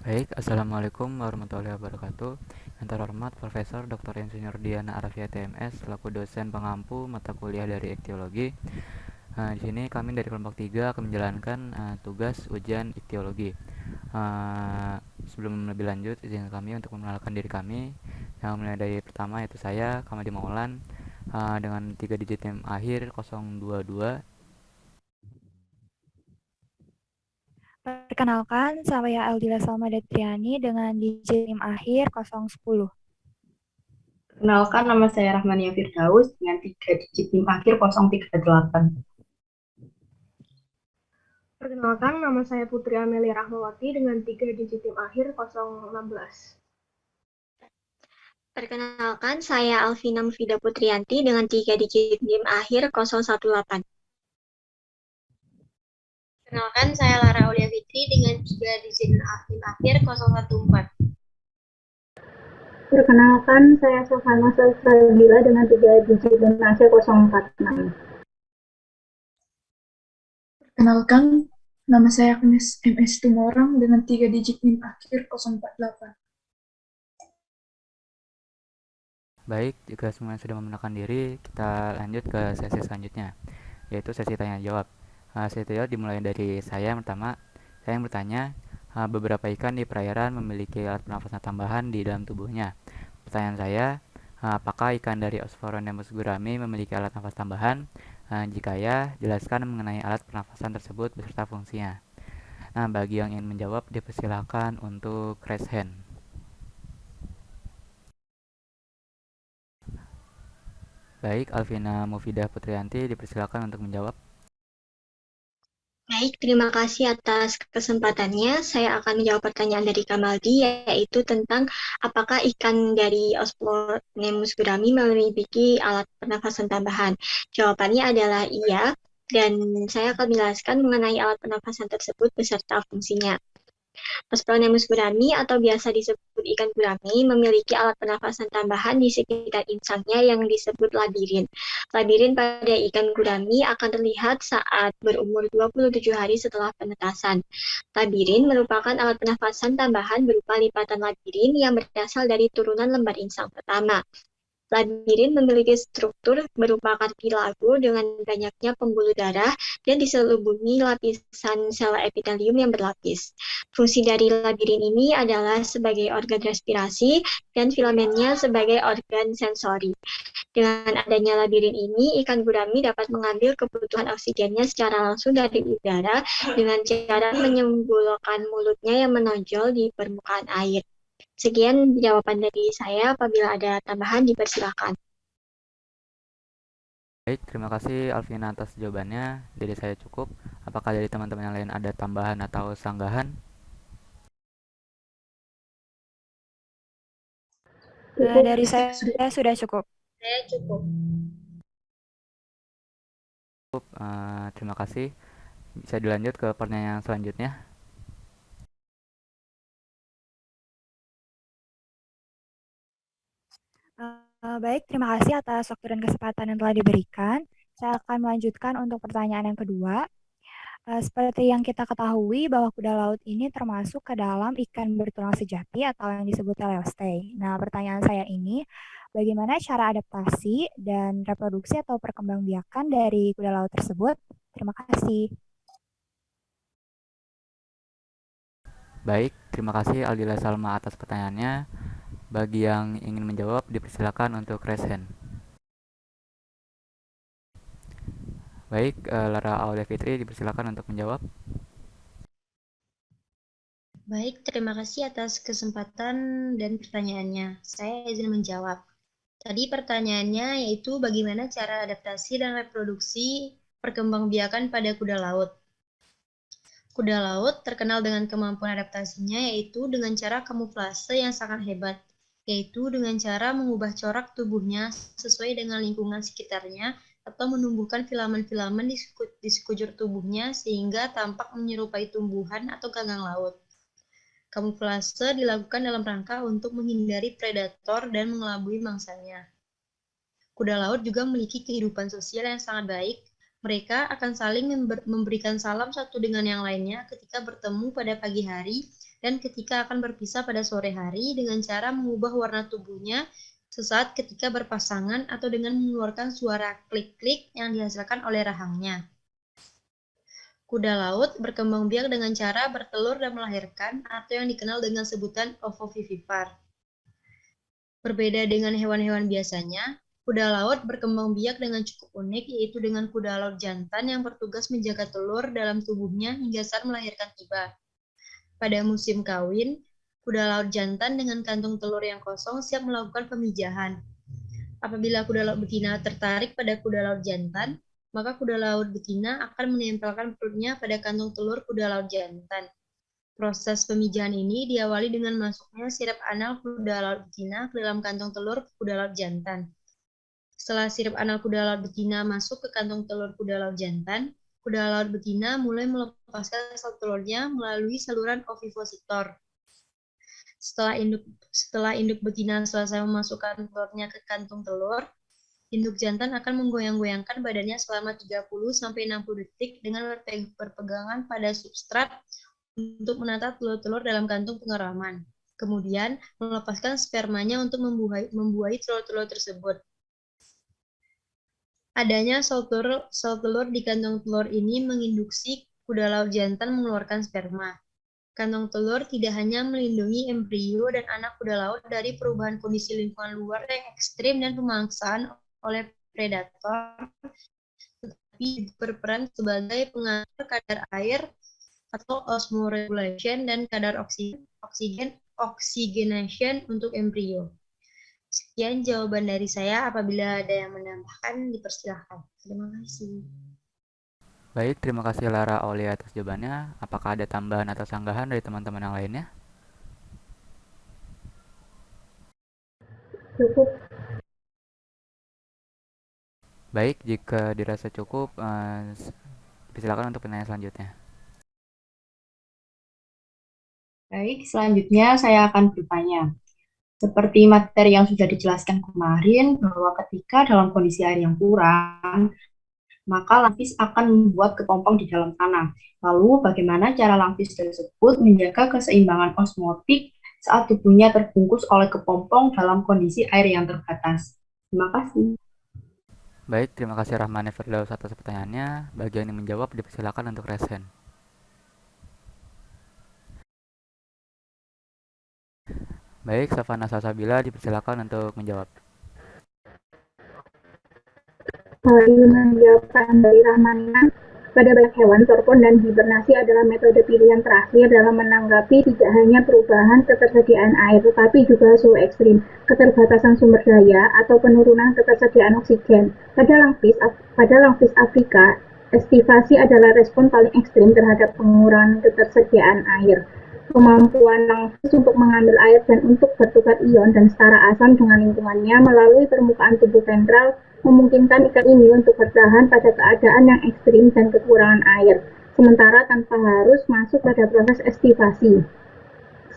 Baik, Assalamualaikum warahmatullahi wabarakatuh. Yang terhormat Profesor Dr. Insinyur Diana Arafia TMS selaku dosen pengampu mata kuliah dari Iktiologi. Di sini kami dari kelompok 3 akan menjalankan tugas ujian Iktiologi. Eh, Sebelum lebih lanjut, izin kami untuk mengenalkan diri kami. Yang mulai dari pertama yaitu saya, Kamadi Maulan, dengan 3 digit NIM akhir 022. Perkenalkan, saya Aldila Salma Detriani dengan digit NIM akhir 010. Kenalkan, nama saya Rahmania Firdaus dengan 3 digit NIM akhir 038. Perkenalkan, nama saya Putri Amelia Rahmawati dengan 3 digit NIM akhir 016. Perkenalkan, saya Alvina Mufida Putrianti dengan 3 digit NIM akhir 018. Perkenalkan, saya Lara Aulia Fitri dengan 3 digit NIM akhir 014. Perkenalkan, saya Sofana Salsabila dengan 3 digit NIM akhir 046. Perkenalkan, nama saya Agnes MS Tumorang dengan 3 digit NIM akhir 048. Baik, jika semuanya sudah membenarkan diri, kita lanjut ke sesi selanjutnya, yaitu sesi tanya jawab. Sesi tanya jawab dimulai dari saya yang pertama. Saya yang bertanya, beberapa ikan di perairan memiliki alat pernafasan tambahan di dalam tubuhnya. Pertanyaan saya, apakah ikan dari Osphoronemus gurami memiliki alat nafas tambahan? Jika ya, jelaskan mengenai alat pernafasan tersebut beserta fungsinya. Nah, bagi yang ingin menjawab, dipersilakan untuk raise hand. Baik, Alvina Mufidah Putrianti dipersilakan untuk menjawab. Baik, terima kasih atas kesempatannya. Saya akan menjawab pertanyaan dari Kamaldi, yaitu tentang apakah ikan dari Osphoronemus gurami memiliki alat pernafasan tambahan. Jawabannya adalah iya, dan saya akan menjelaskan mengenai alat pernafasan tersebut beserta fungsinya. Osphoronemus gurami atau biasa disebut ikan gurami memiliki alat pernafasan tambahan di sekitar insangnya yang disebut labirin. Labirin pada ikan gurami akan terlihat saat berumur 27 hari setelah penetasan. Labirin merupakan alat pernafasan tambahan berupa lipatan labirin yang berasal dari turunan lembar insang pertama. Labirin memiliki struktur berupa kartilago dengan banyaknya pembuluh darah dan diselubungi lapisan sel epitelium yang berlapis. Fungsi dari labirin ini adalah sebagai organ respirasi dan filamennya sebagai organ sensori. Dengan adanya labirin ini, ikan gurami dapat mengambil kebutuhan oksigennya secara langsung dari udara dengan cara menyembulkan mulutnya yang menonjol di permukaan air. Sekian jawaban dari saya. Apabila ada tambahan, dipersilakan. Baik, terima kasih Alvina atas jawabannya. Dari saya cukup. Apakah dari teman-teman yang lain ada tambahan atau sanggahan? Dari saya sudah cukup. Saya cukup. Terima kasih. Bisa dilanjut ke pertanyaan selanjutnya. Baik, terima kasih atas waktu dan kesempatan yang telah diberikan. Saya akan melanjutkan untuk pertanyaan yang kedua. Seperti yang kita ketahui bahwa kuda laut ini termasuk ke dalam ikan bertulang sejati atau yang disebut teleostei. Nah, pertanyaan saya ini, bagaimana cara adaptasi dan reproduksi atau perkembangbiakan dari kuda laut tersebut? Terima kasih. Baik, terima kasih Aldila Salma atas pertanyaannya. Bagi yang ingin menjawab, dipersilakan untuk raise hand. Baik, Lara Aulia Fitri dipersilakan untuk menjawab. Baik, terima kasih atas kesempatan dan pertanyaannya. Saya izin menjawab. Tadi pertanyaannya yaitu bagaimana cara adaptasi dan reproduksi perkembangbiakan pada kuda laut. Kuda laut terkenal dengan kemampuan adaptasinya yaitu dengan cara kamuflase yang sangat hebat, yaitu dengan cara mengubah corak tubuhnya sesuai dengan lingkungan sekitarnya atau menumbuhkan filamen-filamen di sekujur tubuhnya sehingga tampak menyerupai tumbuhan atau ganggang laut. Kamuflase dilakukan dalam rangka untuk menghindari predator dan mengelabui mangsanya. Kuda laut juga memiliki kehidupan sosial yang sangat baik. Mereka akan saling memberikan salam satu dengan yang lainnya ketika bertemu pada pagi hari dan ketika akan berpisah pada sore hari dengan cara mengubah warna tubuhnya sesaat ketika berpasangan atau dengan mengeluarkan suara klik-klik yang dihasilkan oleh rahangnya. Kuda laut berkembang biak dengan cara bertelur dan melahirkan atau yang dikenal dengan sebutan ovovivipar. Berbeda dengan hewan-hewan biasanya, kuda laut berkembang biak dengan cukup unik, yaitu dengan kuda laut jantan yang bertugas menjaga telur dalam tubuhnya hingga saat melahirkan tiba. Pada musim kawin, kuda laut jantan dengan kantung telur yang kosong siap melakukan pemijahan. Apabila kuda laut betina tertarik pada kuda laut jantan, maka kuda laut betina akan menempelkan perutnya pada kantung telur kuda laut jantan. Proses pemijahan ini diawali dengan masuknya sirip anal kuda laut betina ke dalam kantong telur kuda laut jantan. Setelah sirip anal kuda laut betina masuk ke kantong telur kuda laut jantan, kuda laut betina mulai melepaskan sel telurnya melalui saluran ovivositor. Setelah induk betina selesai memasukkan telurnya ke kantung telur, induk jantan akan menggoyang-goyangkan badannya selama 30-60 detik dengan berpegangan pada substrat untuk menata telur-telur dalam kantung pengeraman. Kemudian, melepaskan spermanya untuk membuahi telur-telur tersebut. Adanya sel telur di kantong telur ini menginduksi kuda laut jantan mengeluarkan sperma. Kantong telur tidak hanya melindungi embrio dan anak kuda laut dari perubahan kondisi lingkungan luar yang ekstrim dan pemangsaan oleh predator, tetapi berperan sebagai pengatur kadar air atau osmoregulation dan kadar oxygenation untuk embrio. Sekian jawaban dari saya. Apabila ada yang menambahkan, dipersilahkan. Terima kasih. Baik, terima kasih Lara Aulia atas jawabannya. Apakah ada tambahan atau sanggahan dari teman-teman yang lainnya? Cukup. Baik, jika dirasa cukup, silakan untuk pertanyaan selanjutnya. Baik, selanjutnya saya akan bertanya. Seperti materi yang sudah dijelaskan kemarin, bahwa ketika dalam kondisi air yang kurang, maka lamfis akan membuat kepompong di dalam tanah. Lalu, bagaimana cara lamfis tersebut menjaga keseimbangan osmotik saat tubuhnya terbungkus oleh kepompong dalam kondisi air yang terbatas? Terima kasih. Baik, terima kasih Rahman Firdaus atas pertanyaannya. Bagi yang ingin menjawab, dipersilakan untuk resen. Baik, Savana Salsabila dipersilakan untuk menjawab. Ingin menjawab dari Rahmania, pada banyak hewan, torpon dan hibernasi adalah metode pilihan terakhir dalam menanggapi tidak hanya perubahan ketersediaan air, tetapi juga suhu ekstrim, keterbatasan sumber daya, atau penurunan ketersediaan oksigen. Pada langfis Afrika, estivasi adalah respon paling ekstrim terhadap pengurangan ketersediaan air. Kemampuan langfis untuk mengambil air dan untuk bertukar ion dan setara asam dengan lingkungannya melalui permukaan tubuh ventral memungkinkan ikan ini untuk bertahan pada keadaan yang ekstrim dan kekurangan air, sementara tanpa harus masuk pada proses estivasi.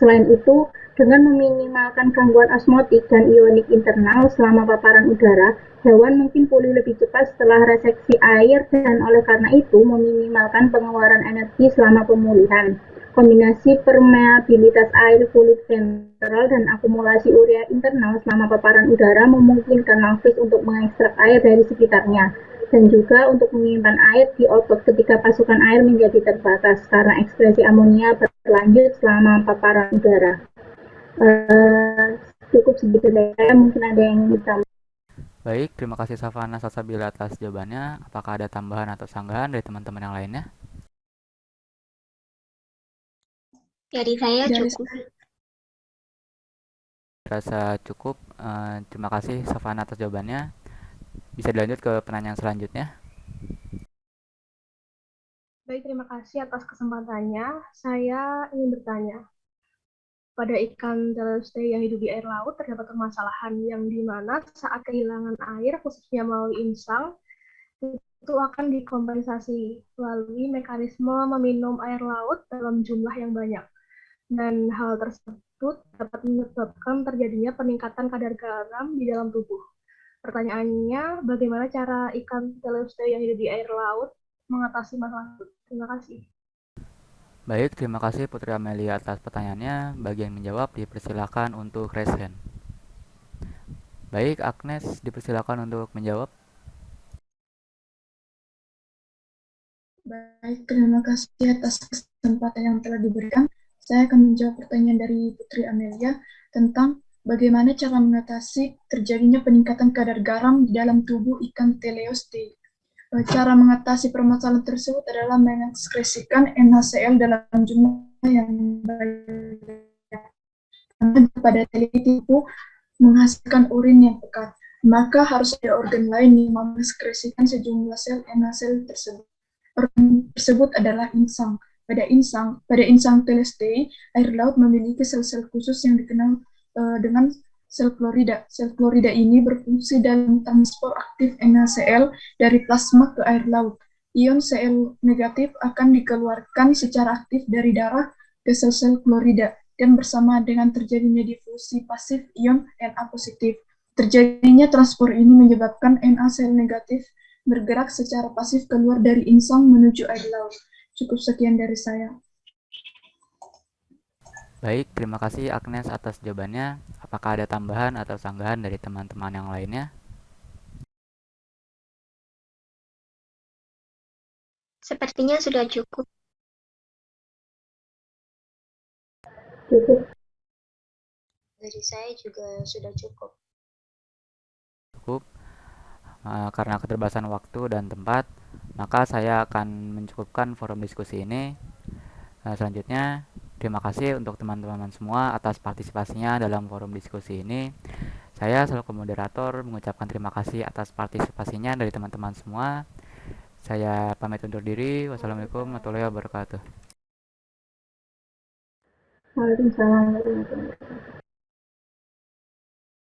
Selain itu, dengan meminimalkan gangguan osmotik dan ionik internal selama paparan udara, hewan mungkin pulih lebih cepat setelah reseksi air dan oleh karena itu meminimalkan pengeluaran energi selama pemulihan. Kombinasi permeabilitas air fluid ventral dan akumulasi urea internal selama paparan udara memungkinkan langfis untuk mengekstrak air dari sekitarnya dan juga untuk menyimpan air di otot ketika pasokan air menjadi terbatas karena ekskresi amonia berlanjut selama paparan udara. Cukup segitu dari saya, mungkin ada yang ditambah. Baik, terima kasih Savana Salsabila atas jawabannya. Apakah ada tambahan atau sanggahan dari teman-teman yang lainnya? Dari saya cukup. Rasa cukup. Terima kasih Savana atas jawabannya. Bisa dilanjut ke pertanyaan selanjutnya. Baik, terima kasih atas kesempatannya. Saya ingin bertanya, pada ikan teleusteia yang hidup di air laut terdapat permasalahan yang dimana saat kehilangan air, khususnya melalui insang, itu akan dikompensasi melalui mekanisme meminum air laut dalam jumlah yang banyak. Dan hal tersebut dapat menyebabkan terjadinya peningkatan kadar garam di dalam tubuh. Pertanyaannya, bagaimana cara ikan teleusteia yang hidup di air laut mengatasi masalah itu? Terima kasih. Baik, terima kasih Putri Amelia atas pertanyaannya. Bagi yang menjawab, dipersilakan untuk raise hand. Baik, Agnes, dipersilakan untuk menjawab. Baik, terima kasih atas kesempatan yang telah diberikan. Saya akan menjawab pertanyaan dari Putri Amelia tentang bagaimana cara mengatasi terjadinya peningkatan kadar garam di dalam tubuh ikan Teleos day. Cara mengatasi permasalahan tersebut adalah mengekskresikan NaCl dalam jumlah yang banyak. Karena pada teliti itu menghasilkan urin yang pekat, maka harus ada organ lain yang mengekskresikan sejumlah sel NaCl tersebut. Organ tersebut adalah insang. Pada insang Telestei, air laut memiliki sel-sel khusus yang dikenal dengan sel klorida. Sel klorida ini berfungsi dalam transport aktif NaCl dari plasma ke air laut. Ion Cl negatif akan dikeluarkan secara aktif dari darah ke sel-sel klorida dan bersama dengan terjadinya difusi pasif ion Na positif. Terjadinya transport ini menyebabkan NaCl negatif bergerak secara pasif keluar dari insang menuju air laut. Cukup sekian dari saya. Baik, terima kasih Agnes atas jawabannya. Apakah ada tambahan atau sanggahan dari teman-teman yang lainnya? Sepertinya sudah cukup. Cukup. Dari saya juga sudah cukup. Cukup. Karena keterbatasan waktu dan tempat, maka saya akan mencukupkan forum diskusi ini. Selanjutnya, terima kasih untuk teman-teman semua atas partisipasinya dalam forum diskusi ini. Saya selaku moderator mengucapkan terima kasih atas partisipasinya dari teman-teman semua. Saya pamit undur diri. Wassalamualaikum warahmatullahi wabarakatuh. Waalaikumsalam warahmatullahi wabarakatuh.